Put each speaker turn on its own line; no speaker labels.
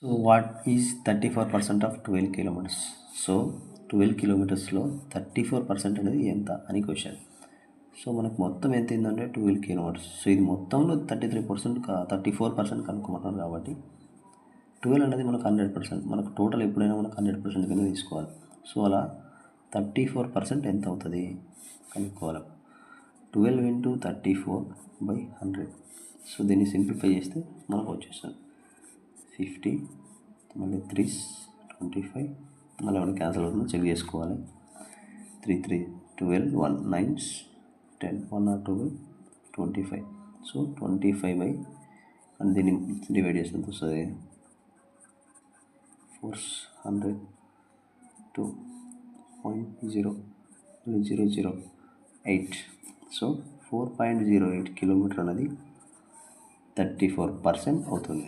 So what is 34% of 12 kilometres? So 12 కిలోమీటర్స్లో 34% అనేది ఎంత అని క్వశ్చన్. సో మనకు మొత్తం ఎంత ఏంటంటే 12 కిలోమీటర్స్. సో ఇది మొత్తంలో 34% కనుక్కోమంటున్నారు కాబట్టి 12 అనేది మనకు 100%. మనకు టోటల్ ఎప్పుడైనా మనకు 100% కింద తీసుకోవాలి. సో అలా 34% ఎంత అవుతుంది కనుక్కోవాలి. 12 ఇంటూ 34/100. సో దీన్ని సింప్లిఫై చేస్తే మనకు వచ్చేస్తుంది 50, మళ్ళీ 3 25, మళ్ళీ ఏమైనా క్యాన్సిల్ అవుతుందో చెక్ చేసుకోవాలి. 3 3 12 1 9 10 1 or 2 25. సో 25 అండ్ దీన్ని డివైడ్ చేసినంత వస్తుంది 402.008. సో 4.08 కిలోమీటర్ అనేది 34% అవుతుంది.